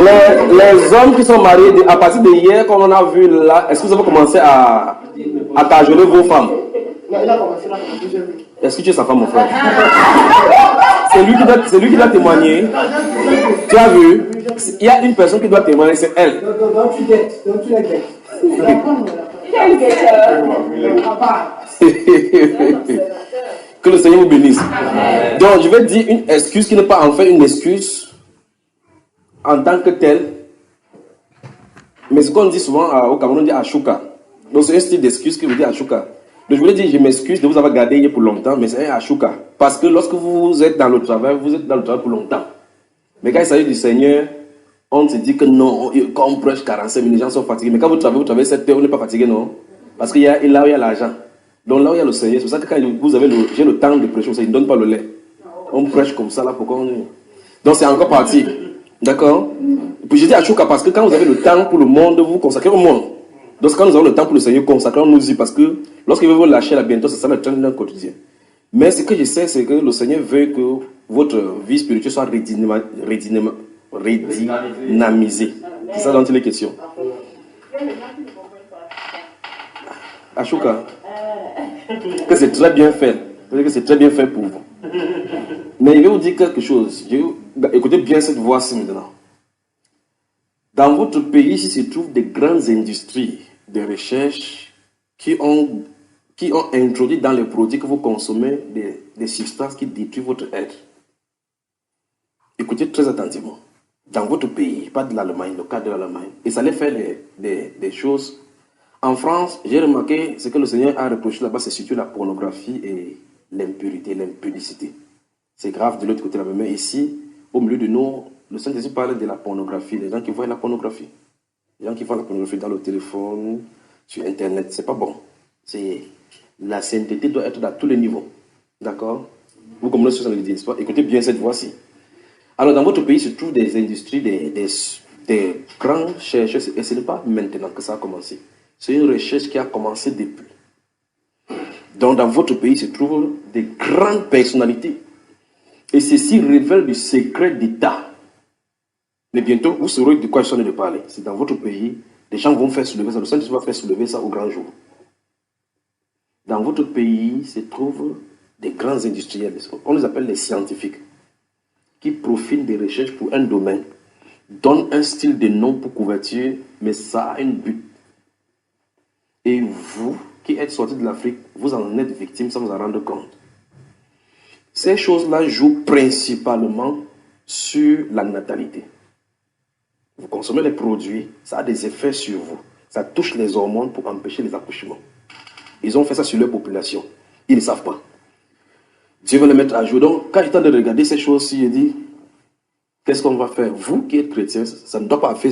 Les hommes qui sont mariés, à partir de hier, comme on a vu là, est-ce que vous avez commencé à cajoler vos femmes? Non, il a commencé là. Est-ce que tu es sa femme, mon frère? C'est lui qui doit témoigner. Tu as vu? Il y a une personne qui doit témoigner, c'est elle. Donc tu guettes. Que le Seigneur vous bénisse. Donc, je vais dire une excuse qui n'est pas en fait une excuse en tant que telle. Mais ce qu'on dit souvent au Cameroun, on dit Ashuka. Donc, c'est un style d'excuse qui veut dire Ashuka. Donc, je voulais dire, je m'excuse de vous avoir gardé hier pour longtemps, mais c'est un Ashuka. Parce que lorsque vous êtes dans le travail, vous êtes dans le travail pour longtemps. Mais quand il s'agit du Seigneur, on se dit que non, quand on prêche 45 minutes, les gens sont fatigués. Mais quand vous travaillez 7 heures, on n'est pas fatigué, non? Parce qu'il y a là où il y a l'argent. Donc là où il y a le Seigneur, c'est pour ça que quand vous avez j'ai le temps de prêcher, il ne donne pas le lait. On prêche comme ça, là, pourquoi on... Donc c'est encore parti. D'accord? Puis je dis à Chouka, parce que quand vous avez le temps pour le monde, vous vous consacrez au monde. Donc quand nous avons le temps pour le Seigneur, consacrons-nous-y, parce que lorsqu'il veut vous lâcher là bientôt, ça sera le train d'un quotidien. Mais ce que je sais, c'est que le Seigneur veut que votre vie spirituelle soit redynamisée. C'est ça dont il est question. Achouka, que c'est très bien fait. Que c'est très bien fait pour vous. Mais je vais vous dire quelque chose. Écoutez bien cette voix-ci maintenant. Dans votre pays, ici se trouvent des grandes industries de recherche qui ont introduit dans les produits que vous consommez des substances qui détruisent votre être. Écoutez très attentivement. Dans votre pays, pas de l'Allemagne, le cas de l'Allemagne, et ça allait faire des choses. En France, j'ai remarqué ce que le Seigneur a reproché là-bas, c'est surtout la pornographie et l'impurité, l'impudicité. C'est grave de l'autre côté là-bas. Mais ici, au milieu de nous, le Saint-Esprit parle de la pornographie, les gens qui voient la pornographie. Les gens qui voient la pornographie dans le téléphone, sur Internet, c'est pas bon. La sainteté doit être dans tous les niveaux. D'accord? Vous comprenez ce que ça veut dire, n'est-ce pas? Écoutez bien cette voix-ci. Alors, dans votre pays se trouvent des industries, des grands chercheurs, et ce n'est pas maintenant que ça a commencé. C'est une recherche qui a commencé depuis. Donc, dans votre pays se trouvent des grandes personnalités. Et ceci révèle du secret d'État. Mais bientôt, vous saurez de quoi je suis en train de parler. C'est dans votre pays, les gens vont faire soulever ça. Le Saint-Esprit va faire soulever ça au grand jour. Dans votre pays se trouvent des grands industriels. On les appelle les scientifiques, qui profitent des recherches pour un domaine, donnent un style de nom pour couverture, mais ça a un but. Et vous, qui êtes sortis de l'Afrique, vous en êtes victime sans vous en rendre compte. Ces choses-là jouent principalement sur la natalité. Vous consommez les produits, ça a des effets sur vous. Ça touche les hormones pour empêcher les accouchements. Ils ont fait ça sur leur population. Ils ne savent pas. Dieu veut les mettre à jour. Donc, quand j'étais en train de regarder ces choses-ci, je dis, qu'est-ce qu'on va faire? Vous qui êtes chrétiens, ça ne doit pas faire.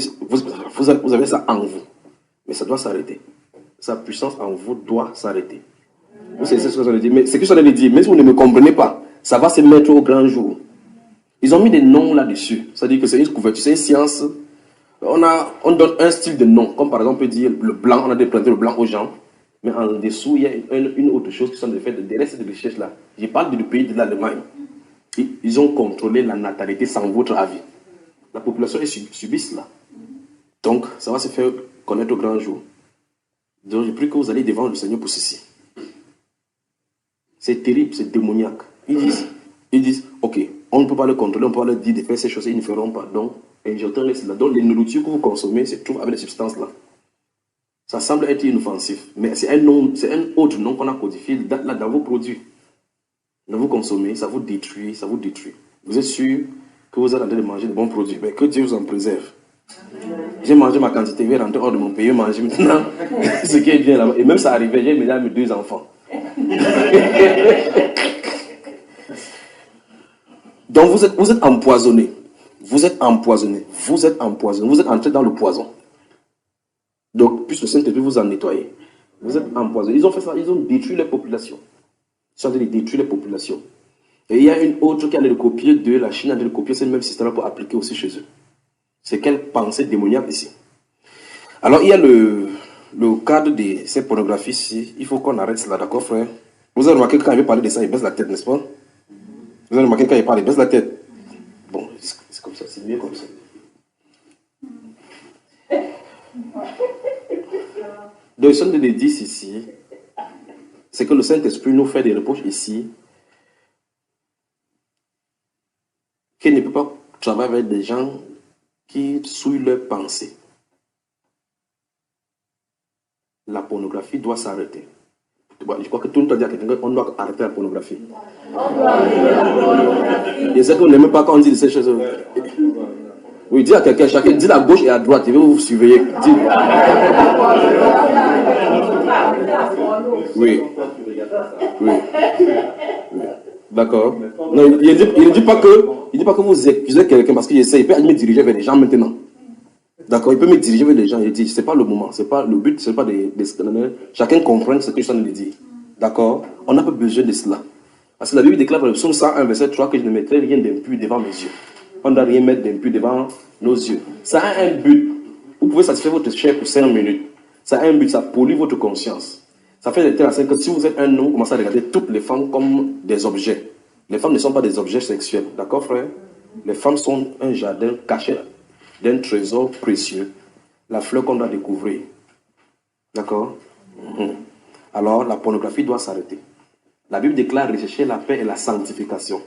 Vous avez ça en vous. Mais ça doit s'arrêter. Sa puissance en vous doit s'arrêter. Vous savez ce que ça veut dire. Mais ce que ça veut dire, même si vous ne me comprenez pas, ça va se mettre au grand jour. Ils ont mis des noms là-dessus. C'est-à-dire que c'est une couverture, c'est une science. On donne un style de nom. Comme par exemple, on peut dire le blanc, on a déplanté le blanc aux gens. Mais en dessous, il y a une autre chose qui sont de fait derrière cette recherche-là. Je parle du pays de l'Allemagne. Ils ont contrôlé la natalité sans votre avis. La population est subit cela. Donc, ça va se faire connaître au grand jour. Donc, je prie que vous allez devant le Seigneur pour ceci. C'est terrible, c'est démoniaque. Ils disent, ok, on ne peut pas le contrôler, on peut pas leur dire de faire ces choses, ils ne feront pas. Donc, injectons cela. Donc, les nourritures que vous consommez se trouvent avec les substances-là. Ça semble être inoffensif, mais c'est un autre nom qu'on a codifié là dans vos produits. Quand vous consommez, ça vous détruit, ça vous détruit. Vous êtes sûr que vous êtes en train de manger de bons produits, mais que Dieu vous en préserve. J'ai mangé ma quantité, je vais rentrer hors de mon pays, manger maintenant ce qui est bien là-bas. Et même ça arrivait, j'ai déjà mes 2 enfants. Donc vous êtes empoisonné. Vous êtes empoisonné. Vous êtes empoisonné. Vous êtes entré dans le poison. Donc, puisque le Saint-Esprit vous en nettoyer, vous êtes empoisonné. Ils ont fait ça, ils ont détruit les populations. Ils sont en train de détruire les populations. Et il y a une autre qui a de copier de la Chine, a de copier ce même système pour appliquer aussi chez eux. C'est quelle pensée démoniaque ici. Alors, il y a le cadre de ces pornographies ici. Il faut qu'on arrête cela, d'accord, frère? Vous avez remarqué que quand il veut parler de ça, il baisse la tête, n'est-ce pas? Vous avez remarqué que quand il parle, il baisse la tête. Bon, C'est mieux comme ça. Donc, ce que je dis ici, c'est que le Saint-Esprit nous fait des reproches ici, qu'il ne peut pas travailler avec des gens qui souillent leurs pensées. La pornographie doit s'arrêter. Je crois que tout le monde a dit à quelqu'un qu'on doit arrêter la pornographie. Et c'est qu'on n'aime pas quand on dit ces choses. Oui, dis à quelqu'un, chacun dit à gauche et à droite, il va vous surveiller. Dis. Oui. Oui. Oui. D'accord. Non, il ne dit pas que vous accusez quelqu'un parce qu'il essaie, il peut me diriger vers les gens maintenant. D'accord, il peut me diriger vers les gens. Il dit, c'est pas le moment, c'est pas le but, c'est pas des scandales. Chacun comprenne ce que je suis en train de dire. D'accord. On n'a pas besoin de cela. Parce que la Bible déclare dans le psaume 101, verset 3, que je ne mettrai rien d'impur devant mes yeux. On ne doit rien mettre d'impur devant nos yeux. Ça a un but. Vous pouvez satisfaire votre chair pour 5 minutes. Ça a un but, ça pollue votre conscience. Ça fait de telle sorte que si vous êtes un homme, vous commencez à regarder toutes les femmes comme des objets. Les femmes ne sont pas des objets sexuels. D'accord, frère? Les femmes sont un jardin caché d'un trésor précieux. La fleur qu'on doit découvrir. D'accord? Alors, la pornographie doit s'arrêter. La Bible déclare rechercher la paix et la sanctification.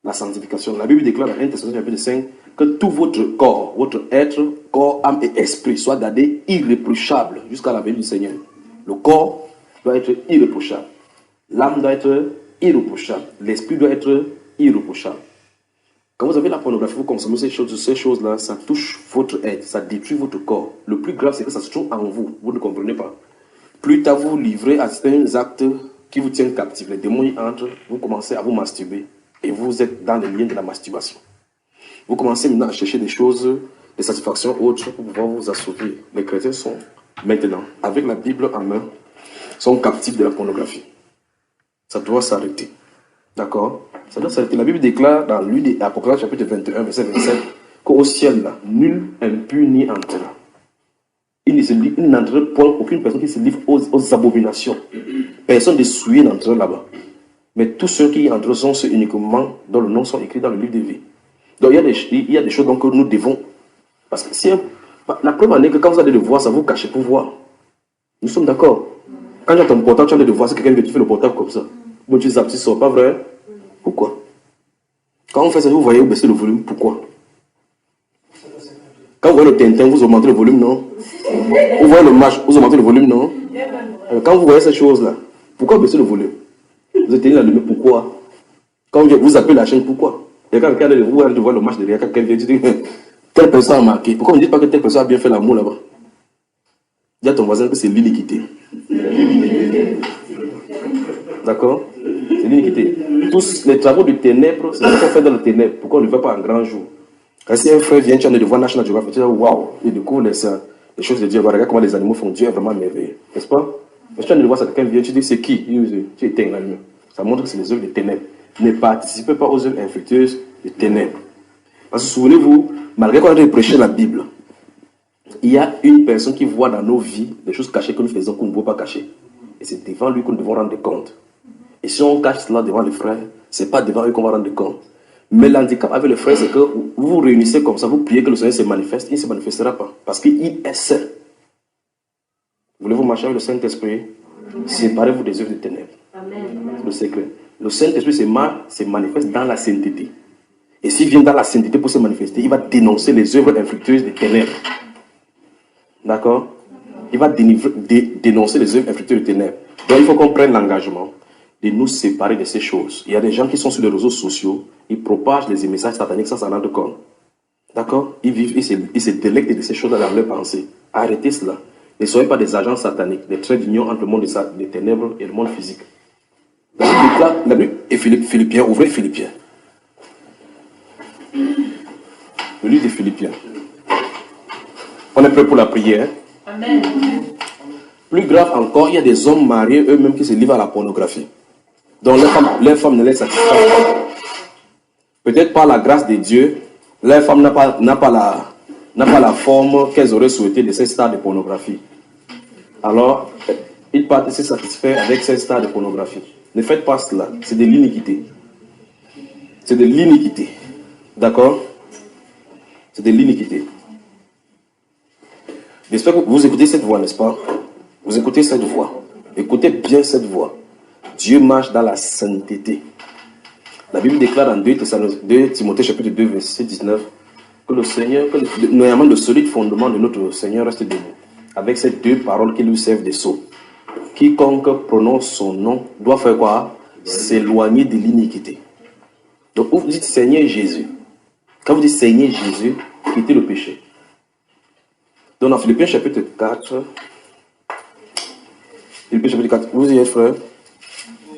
La sanctification. La Bible déclare dans 1 Thessaloniciens chapitre 5 que tout votre corps, votre être, corps, âme et esprit soit gardé irréprochable jusqu'à la venue du Seigneur. Le corps doit être irréprochable. L'âme doit être irréprochable. L'esprit doit être irréprochable. Quand vous avez la pornographie, vous consommez ces choses-là, ça touche votre être, ça détruit votre corps. Le plus grave, c'est que ça se trouve en vous. Vous ne comprenez pas. Plus tard, vous vous livrez à certains actes qui vous tiennent captifs. Les démons y entrent, vous commencez à vous masturber. Et vous êtes dans les liens de la masturbation. Vous commencez maintenant à chercher des choses, des satisfactions autres pour pouvoir vous assouvir. Les chrétiens sont maintenant, avec la Bible en main, sont captifs de la pornographie. Ça doit s'arrêter. D'accord? Ça doit s'arrêter. La Bible déclare dans l'Apocalypse chapitre 21, verset 27, qu'au ciel, là, nul impur n'y entrera. Il n'entrera point aucune personne qui se livre aux abominations. Personne de souillé n'entrera là-bas. Mais tous ceux qui y entrent sont ceux uniquement dont le nom sont écrits dans le livre de vie. Donc il y a des choses donc, que nous devons. Parce que la preuve en est que quand vous allez le voir, ça vous cache pour voir. Nous sommes d'accord. Quand tu as ton portable, tu as de voir si quelqu'un veut te faire le portable comme ça. Bon, tu zappes, tu sors, pas vrai? Pourquoi? Quand on fait ça, vous voyez, vous baissez le volume. Pourquoi? Quand vous voyez le Tintin, vous augmentez le volume, non? Vous voyez le match, vous augmentez le volume, non? Quand vous voyez ces choses-là, pourquoi baisser le volume? Vous êtes là, mais pourquoi? Quand vous appelez la chaîne, pourquoi? Et quand quelqu'un de vous voit le match derrière, quand quelqu'un vient, tu dis, telle personne a marqué. Pourquoi on ne dit pas que telle personne a bien fait l'amour là-bas? Dis à ton voisin que c'est l'iniquité. D'accord? C'est l'iniquité. Tous les travaux de ténèbres, c'est ce qu'on fait dans le ténèbres. Pourquoi on ne le fait pas en grand jour? Quand si un frère vient, tu as de voir National Geographic, tu dis, waouh, il découvre les choses de Dieu. Regarde comment les animaux font. Dieu est vraiment merveilleux. N'est-ce pas? Mais tu as de voir ça, quelqu'un vient, tu dis, c'est qui? Tu éteins la lumière. Ça montre que c'est les œuvres des ténèbres. Ne participez pas aux œuvres infructueuses des ténèbres. Parce que souvenez-vous, malgré qu'on a prêché la Bible, il y a une personne qui voit dans nos vies des choses cachées que nous faisons qu'on ne veut pas cacher. Et c'est devant lui que nous devons rendre compte. Et si on cache cela devant les frères, ce n'est pas devant eux qu'on va rendre compte. Mais l'handicap avec les frères, c'est que vous vous réunissez comme ça, vous priez que le Seigneur se manifeste, il ne se manifestera pas. Parce qu'il est saint. Voulez-vous marcher avec le Saint-Esprit? Séparez-vous des œuvres des ténèbres. C'est le secret. Le Saint-Esprit se manifeste dans la sainteté. Et s'il vient dans la sainteté pour se manifester, il va dénoncer les œuvres infructueuses des ténèbres. D'accord? Il va dénoncer les œuvres infructueuses des ténèbres. Donc il faut qu'on prenne l'engagement de nous séparer de ces choses. Il y a des gens qui sont sur les réseaux sociaux, ils propagent les messages sataniques sans s'en rendre compte. D'accord? Ils vivent, ils se délectent de ces choses dans leurs pensées. Arrêtez cela. Ne soyez pas des agents sataniques, des traits d'union entre le monde des ténèbres et le monde physique. La Bible et Philippiens, ouvrez Philippiens. Le livre des Philippiens. On est prêt pour la prière. Amen. Plus grave encore, il y a des hommes mariés eux-mêmes qui se livrent à la pornographie. Donc leur femme ne les satisfait pas. Peut-être par la grâce de Dieu, leur femme n'a pas la forme qu'elles auraient souhaité de ces stars de pornographie. Alors, ils partent se satisfaire avec ces stars de pornographie. Ne faites pas cela, c'est de l'iniquité. C'est de l'iniquité. D'accord? C'est de l'iniquité. J'espère que vous écoutez cette voix, n'est-ce pas? Vous écoutez cette voix. Écoutez bien cette voix. Dieu marche dans la sainteté. La Bible déclare en 2 Timothée chapitre 2, verset 19, que le Seigneur, notamment le solide fondement de notre Seigneur reste debout, avec ces deux paroles qui lui servent de sceau. Quiconque prononce son nom doit faire quoi? S'éloigner de l'iniquité. Donc vous dites Seigneur Jésus. Quand vous dites Seigneur Jésus, quittez le péché. Donc dans Philippiens chapitre 4, Philippiens chapitre 4, vous y êtes frère?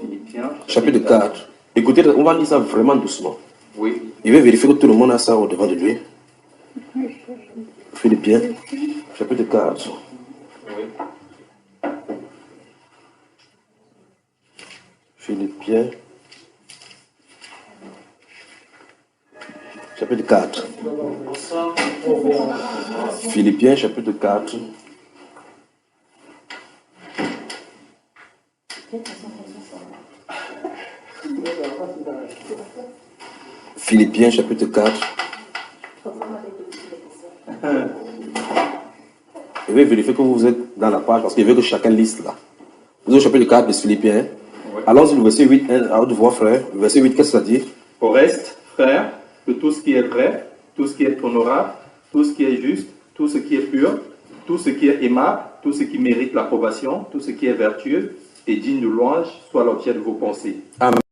Philippiens Chapitre 4. Écoutez, on va lire ça vraiment doucement. Oui. Il va vérifier que tout le monde a ça au devant de lui. Philippiens chapitre 4. Oui. Philippiens chapitre 4. Philippiens chapitre 4. Philippiens chapitre 4. Je vais vérifier que vous êtes dans la page parce qu'il veut que chacun lise là. Vous êtes au chapitre 4 de Philippiens. Oui. Allons-y, le verset 8, à haute voix, frère. Le verset 8, qu'est-ce que ça dit? Au reste, frère, que tout ce qui est vrai, tout ce qui est honorable, tout ce qui est juste, tout ce qui est pur, tout ce qui est aimable, tout ce qui mérite l'approbation, tout ce qui est vertueux et digne de louange soit l'objet de vos pensées. Amen.